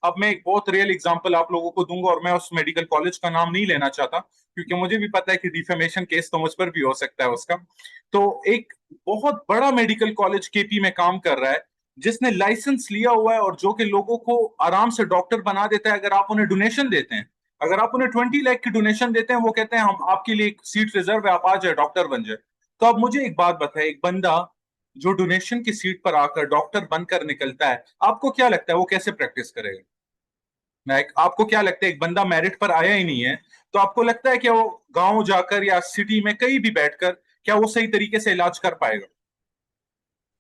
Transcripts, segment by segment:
अब मैं एक बहुत रियल एग्जांपल आप लोगों को दूंगा, और मैं उस मेडिकल कॉलेज का नाम नहीं लेना चाहता क्योंकि मुझे भी पता है कि डिफेमेशन केस तो मुझ पर भी हो सकता है उसका। तो एक बहुत बड़ा मेडिकल कॉलेज केपी में काम कर रहा है, जिसने लाइसेंस लिया हुआ है और जो कि लोगों को आराम से डॉक्टर बना देता है अगर आप उन्हें डोनेशन देते हैं। अगर आप उन्हें 20 लाख की डोनेशन देते हैं, वो कहते हैं हम आपके लिए सीट रिजर्व है, आप आ जाए डॉक्टर बन जाए। तो अब मुझे एक बात बताए, एक बंदा जो डोनेशन की सीट पर आकर डॉक्टर बनकर निकलता है, आपको क्या लगता है वो कैसे प्रैक्टिस करेगा? आपको क्या लगता है, एक बंदा मेरिट पर आया ही नहीं है, तो आपको लगता है कि वो गांव जाकर या सिटी में कहीं भी बैठकर क्या वो सही तरीके से इलाज कर पाएगा?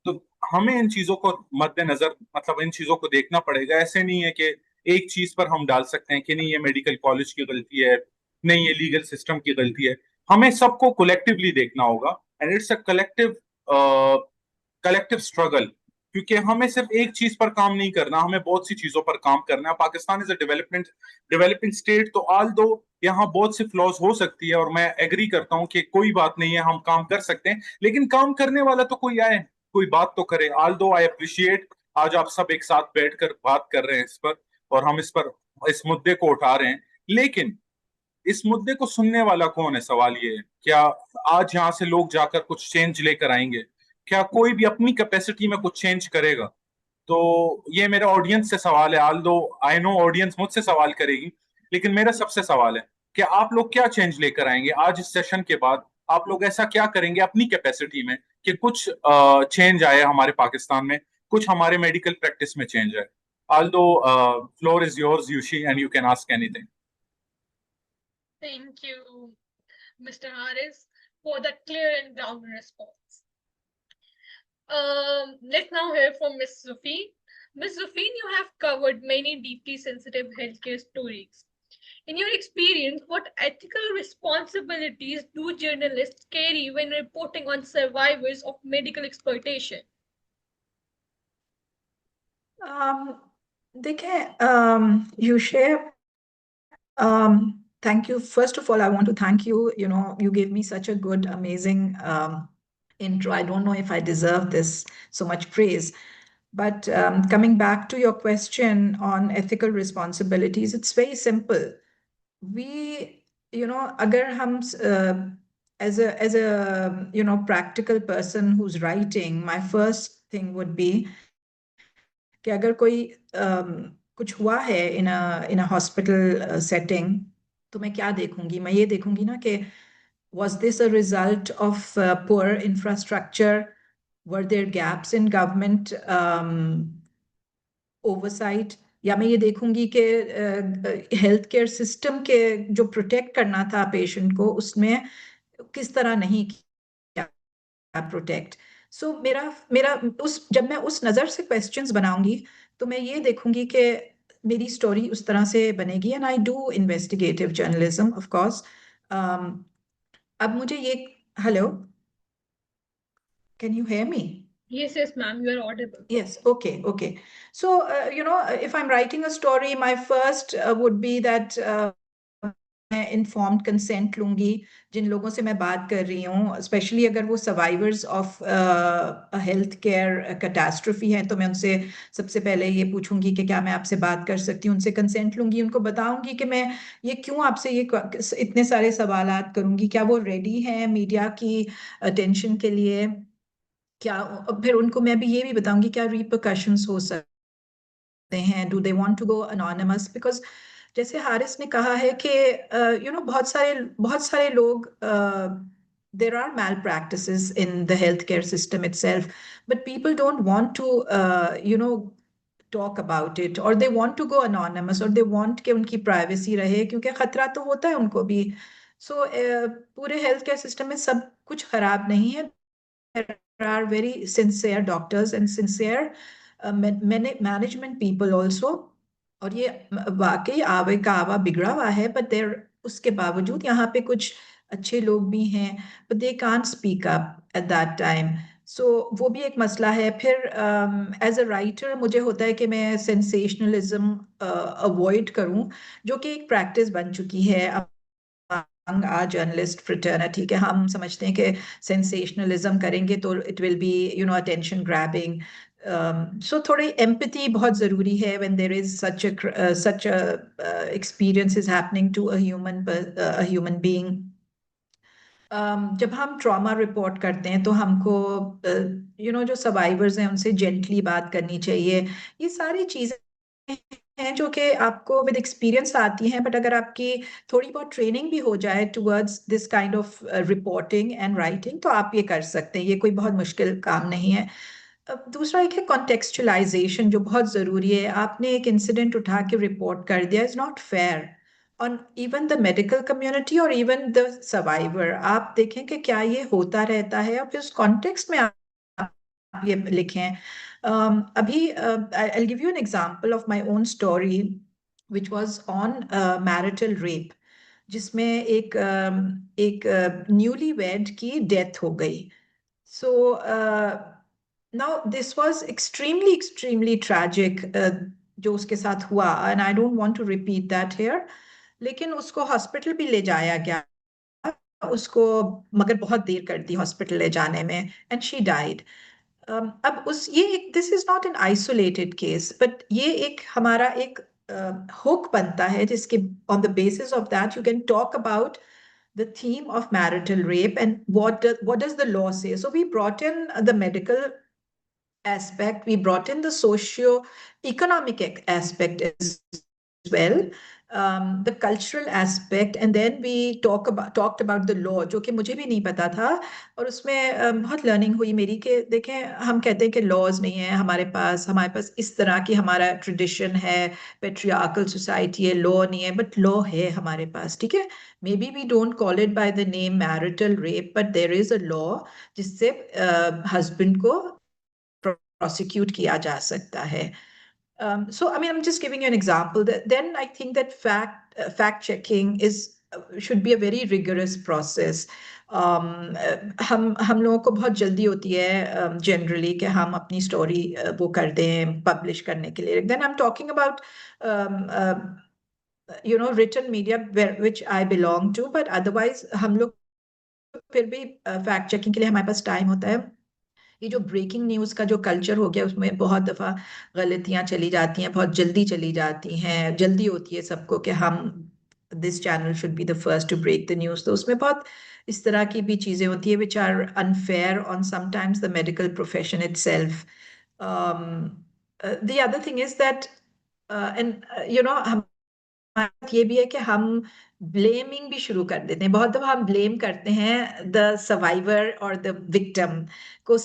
तो हमें इन चीजों को मद्देनजर, मतलब इन चीजों को देखना पड़ेगा। ऐसे नहीं है कि एक चीज पर हम डाल सकते हैं कि नहीं ये मेडिकल कॉलेज की गलती है, नहीं ये लीगल सिस्टम की गलती है। हमें सबको कोलेक्टिवली देखना होगा, and it's a collective collective struggle. क्योंकि हमें सिर्फ एक चीज पर काम नहीं करना, हमें बहुत सी चीजों पर काम करना है। Pakistan is a developing state, तो ऑल दो यहाँ बहुत सी फ्लॉज हो सकती है, और मैं एग्री करता हूँ कि कोई बात नहीं है, हम काम कर सकते हैं, लेकिन काम करने वाला तो कोई आए, कोई बात तो करे। ऑल दो आई अप्रिशिएट आज आप सब एक साथ बैठकर बात कर रहे हैं इस पर, और हम इस मुद्दे को उठा रहे हैं, लेकिन इस मुद्दे को सुनने वाला कौन है? सवाल ये है। क्या आज यहाँ से लोग जाकर कुछ चेंज लेकर आएंगे? क्या कोई भी अपनी कैपेसिटी में कुछ चेंज करेगा? तो ये मेरा ऑडियंस से सवाल है, आल दो आई नो ऑडियंस मुझसे सवाल करेगी, लेकिन मेरा सबसे सवाल है कि आप लोग क्या चेंज लेकर आएंगे आज इस सेशन के बाद? आप लोग ऐसा क्या करेंगे अपनी कैपेसिटी में कि कुछ चेंज आए हमारे पाकिस्तान में, कुछ हमारे मेडिकल प्रैक्टिस में चेंज आए? All the floor is yours यूशी, and you can ask anything. Thank you, Mr. Harris, for that clear and grounded response. Let's now hear from Ms. Zofeen. Ms. Zofeen, you have covered many deeply sensitive healthcare stories. In your experience, what ethical responsibilities do journalists carry when reporting on survivors of medical exploitation? देखिए यूशे, thank you. First of all, I want to thank you. You gave me such a good, amazing intro. I don't know if I deserve this so much praise. But coming back to your question on ethical responsibilities, it's very simple. We, agar hum, as a practical person who's writing, my first thing would be कि अगर कोई कुछ हुआ है इन अ hospital setting, तो मैं क्या देखूंगी? मैं ये देखूंगी ना कि was this a result of poor infrastructure? Were there gaps in government oversight? या मैं ये देखूंगी कि हेल्थ केयर सिस्टम के जो प्रोटेक्ट करना था पेशेंट को, उसमें किस तरह नहीं किया प्रोटेक्ट। सो मेरा मेरा उस जब मैं उस नज़र से क्वेश्चंस बनाऊंगी, तो मैं ये देखूंगी कि मेरी स्टोरी उस तरह से बनेगी। And I do investigative journalism of course. अब मुझे ये, hello, can you hear me? Yes, yes, ma'am, you are audible. Yes, okay. So, if I'm writing a story, my first would be that मैं informed consent लूंगी जिन लोगों से मैं बात कर रही हूँ, स्पेशली अगर वो survivors of health care catastrophe हैं, तो मैं उनसे सबसे पहले ये पूछूंगी कि क्या मैं आपसे बात कर सकती हूँ। उनसे कंसेंट लूंगी, उनको बताऊंगी कि मैं ये क्यों आपसे ये इतने सारे सवालात करूंगी, क्या वो रेडी हैं मीडिया की अटेंशन के लिए, क्या। फिर उनको मैं भी ये भी बताऊंगी क्या रिपरकशंस हो सकते हैं, do they want to go anonymous, because जैसे हारिस ने कहा है कि बहुत सारे लोग, there are malpractices in the healthcare system itself, but people don't want to talk about it, or they want to go anonymous, or they want कि उनकी privacy रहे, क्योंकि खतरा तो होता है उनको भी। So पूरे healthcare system में सब कुछ खराब नहीं है। There are very sincere doctors and sincere management people also, और ये वाकई आवे का आवा बिगड़ा हुआ है, बट देर उसके बावजूद यहाँ पे कुछ अच्छे लोग भी हैं, but they can't speak up at that time. So वो भी एक मसला है। फिर एज अ राइटर मुझे होता है कि मैं सेंसेशनलिज्म अवॉइड करूं, जो कि एक प्रैक्टिस बन चुकी है आ जर्नलिस्ट फ्रेटर्निटी के। हम समझते हैं कि सेंसेशनलिज्म करेंगे तो it will be attention grabbing, so थोड़ी एम्पैथी बहुत ज़रूरी है when there is such a experience is happening to a human being. जब हम ट्रॉमा रिपोर्ट करते हैं तो हमको जो सर्वाइवर्स हैं उनसे जेंटली बात करनी चाहिए. ये सारी चीज़ें हैं जो कि आपको विद एक्सपीरियंस आती हैं, बट अगर आपकी थोड़ी बहुत ट्रेनिंग भी हो जाए towards this kind of reporting and writing तो आप ये कर सकते हैं. ये कोई बहुत मुश्किल काम नहीं है. अब दूसरा एक है कॉन्टेक्चुअलाइजेशन जो बहुत ज़रूरी है. आपने एक इंसिडेंट उठा के रिपोर्ट कर दिया is not fair on even the medical community और इवन द सर्वाइवर. आप देखें कि क्या ये होता रहता है और फिर उस कॉन्टेक्स्ट में आप ये लिखें. अभी I'll give you an example of my own story which was on marital rape, जिसमें एक न्यूली वेड की डेथ हो गई. So now this was extremely tragic, जो उसके साथ हुआ, and I don't want to repeat that here. लेकिन उसको हॉस्पिटल भी ले जाया गया उसको, मगर बहुत देर कर दी हॉस्पिटल ले जाने में, एंड शी डाइड. अब उस ये एक this is not an isolated case, but ये एक हमारा एक हुक बनता है जिसके on the basis of that you can talk about the theme of marital rape and what does the law say. So we brought in the medical aspect, we brought in the socio-economic aspect as well, the cultural aspect, and then we talked about the law, जो कि मुझे भी नहीं पता था. और उसमें बहुत लर्निंग हुई मेरी कि देखें, हम कहते हैं कि लॉज नहीं है हमारे पास इस तरह की हमारा ट्रेडिशन है, पेट्रियार्कल सोसाइटी है, लॉ नहीं है, बट लॉ है हमारे पास. ठीक है, maybe we don't call it by the name marital rape, but there is a law जिससे हस्बैंड को prosecute किया जा सकता है. So I mean, I'm just giving you an example. Then I think that fact checking should be a very rigorous process. हम लोगों को बहुत जल्दी होती है जनरली कि हम अपनी स्टोरी वो कर दें पब्लिश करने के लिए. Then I'm talking about written media which I belong to, but otherwise हम लोग फिर भी फैक्ट चेकिंग के लिए हमारे पास टाइम होता है. ये जो ब्रेकिंग न्यूज़ का जो कल्चर हो गया उसमें बहुत दफ़ा गलतियां चली जाती हैं, बहुत जल्दी चली जाती हैं. जल्दी होती है सबको कि हम this channel should be the first to break the news. तो उसमें बहुत इस तरह की भी चीज़ें होती है which are unfair on sometimes the medical profession itself. The other thing is that and ये भी है कि हम ब्लेमिंग भी शुरू कर देते हैं. बहुत दफा हम ब्लेम करते हैं द सर्वाइवर और द विक्टिम को.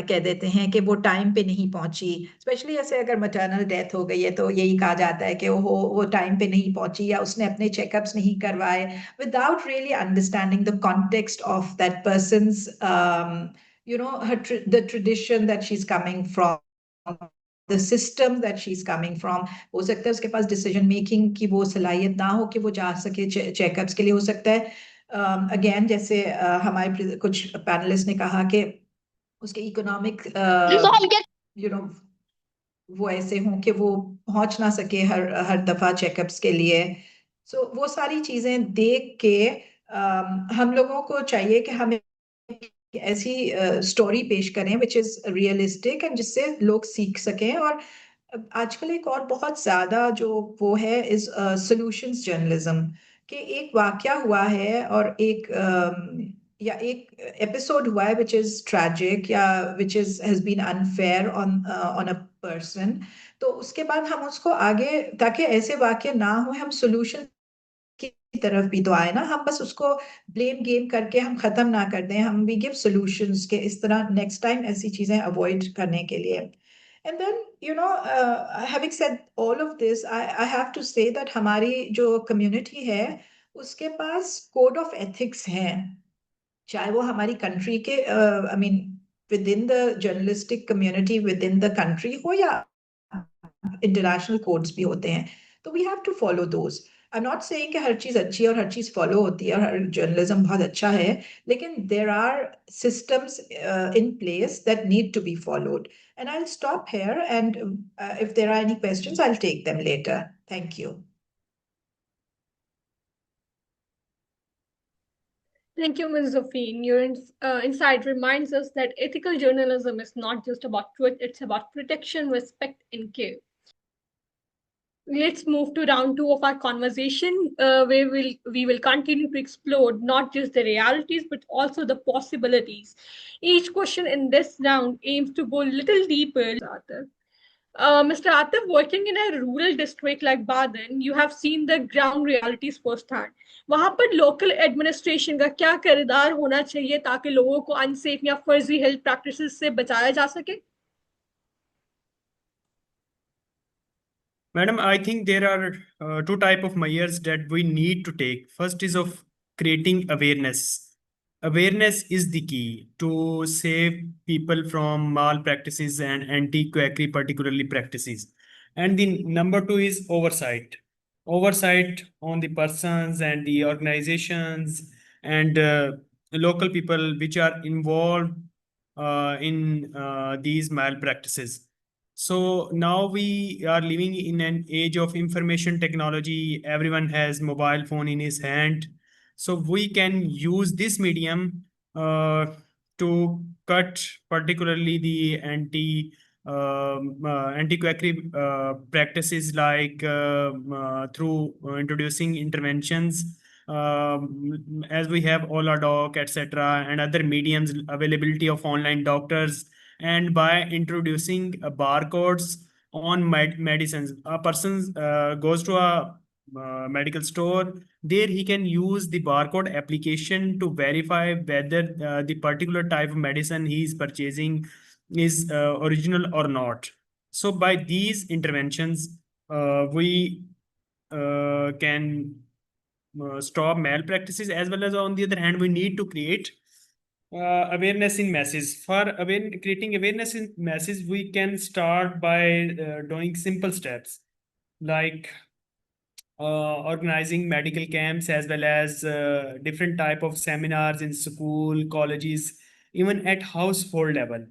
कह देते हैं कि वो टाइम पे नहीं पहुंची. स्पेशली ऐसे अगर मैटरनल डेथ हो गई है तो यही कहा जाता है कि वो टाइम पे नहीं पहुंची या उसने अपने चेकअप्स नहीं करवाए, without really understanding the context of that person's the tradition that she's coming from, the system that she's coming from. हो सकता है उसके पास डिसीजन मेकिंग की वो सलाहियत ना हो कि वो जा सके चेकअप्स के लिए. हो सकता है अगेन जैसे हमारे कुछ पैनलिस्ट ने कहा कि उसके इकोनॉमिक यू नो वो ऐसे हों कि वो पहुंच ना सके हर हर दफा चेकअप्स के लिए. सो वो सारी चीजें देख के हम लोगों को चाहिए कि हम ऐसी स्टोरी पेश करें विच इज रियलिस्टिक एंड जिससे लोग सीख सकें. और आजकल एक और बहुत ज्यादा जो वो है इज सॉल्यूशंस जर्नलिज्म. कि एक वाकया हुआ है और या एक एपिसोड हुआ है विच इज ट्रैजिक या which is has been unfair on a person, तो उसके बाद हम उसको आगे, ताकि ऐसे वाकये ना हो, हम सॉल्यूशन की तरफ भी तो आए ना. हम बस उसको ब्लेम गेम करके हम खत्म ना कर दें. हम वी गिव सॉल्यूशंस के इस तरह नेक्स्ट टाइम ऐसी चीजें अवॉइड करने के लिए. And then having said all of this, I have to say that हमारी जो कम्युनिटी है उसके पास कोड ऑफ एथिक्स हैं, चाहे वो हमारी कंट्री के I mean within the journalistic community within the country हो या इंटरनेशनल कोड्स भी होते हैं. तो we have to follow those. I am not saying कि हर चीज अच्छी है और हर चीज फॉलो होती है और हर जर्नलिज्म बहुत अच्छा है, लेकिन there are systems in place that need to be followed. And I will stop here and if there are any questions I will take them later. Thank you. Thank you, Ms. Zofeen. Your insight reminds us that ethical journalism is not just about truth, it's about protection, respect, and care. Let's move to round two of our conversation, where we will continue to explore not just the realities but also the possibilities. Each question in this round aims to go a little deeper. Mr. Atif, working in a rural district like Baden, you have seen the ground realities firsthand. वहां पर local administration का क्या किरदार होना चाहिए ताकि लोगों को unsafe या फर्जी health practices से बचाया जा सके? Madam, I think there are two type of measures that we need to take. First is of creating awareness. Awareness is the key to save people from malpractices and anti-quackery, particularly practices. And the number two is oversight. Oversight on the persons and the organizations and local people which are involved in these malpractices. So now we are living in an age of information technology. Everyone has mobile phone in his hand. So we can use this medium to cut particularly the anti-quackery practices like through introducing interventions as we have Ola Doc, etc., and other mediums, availability of online doctors, and by introducing barcodes on medicines. A person goes to a medical store, there he can use the barcode application to verify whether the particular type of medicine he is purchasing is original or not. So by these interventions, we can stop malpractices, as well as on the other hand we need to create awareness in masses. For creating awareness in masses, we can start by doing simple steps like organizing medical camps, as well as different type of seminars in school, colleges, even at household level.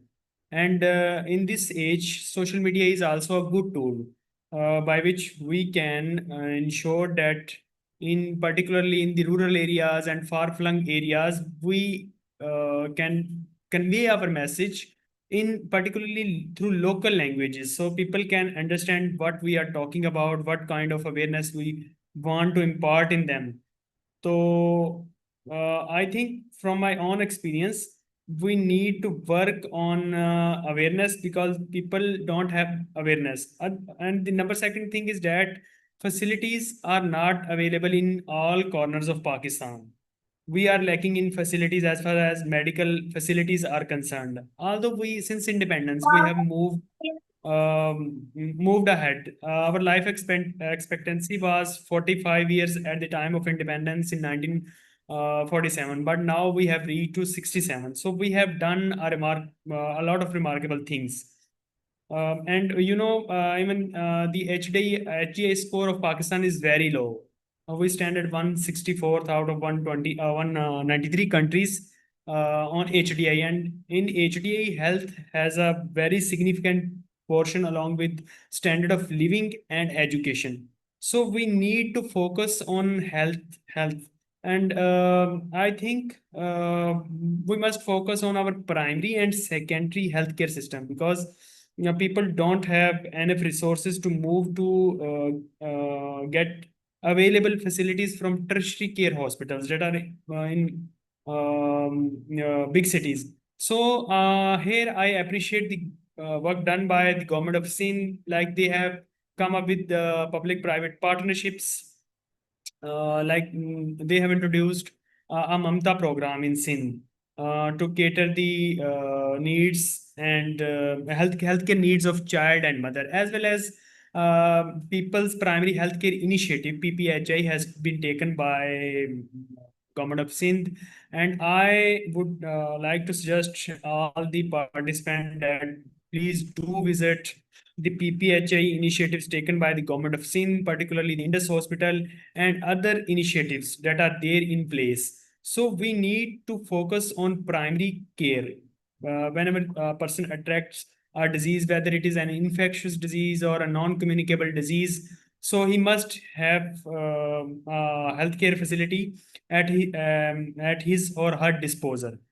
And in this age, social media is also a good tool by which we can ensure that in particularly in the rural areas and far-flung areas, we can convey our message in particularly through local languages, so people can understand what we are talking about, what kind of awareness we want to impart in them. So I think from my own experience, we need to work on awareness because people don't have awareness. And the number second thing is that facilities are not available in all corners of Pakistan. We are lacking in facilities as far as medical facilities are concerned. Although we, since independence, we have moved ahead. Our life expectancy was 45 years at the time of independence in 1947, but now we have reached to 67. So we have done a lot of remarkable things. And you know, even the HDI score of Pakistan is very low. We stand at 164th out of 193 countries on HDI, and in HDI, health has a very significant portion along with standard of living and education. So we need to focus on health, and I think we must focus on our primary and secondary healthcare system, because people don't have enough resources to move to get available facilities from tertiary care hospitals that are in big cities. So here I appreciate the work done by the government of Sindh, like they have come up with the public-private partnerships, they have introduced a Mamta program in Sindh to cater the needs and healthcare needs of child and mother, as well as People's Primary Healthcare Initiative (PPHI) has been taken by government of Sindh, and I would like to suggest all the participants that please do visit the PPHI initiatives taken by the government of Sindh, particularly the Indus Hospital and other initiatives that are there in place. So we need to focus on primary care. Whenever a person attracts a disease, whether it is an infectious disease or a non-communicable disease, So he must have a healthcare facility at his or her disposal.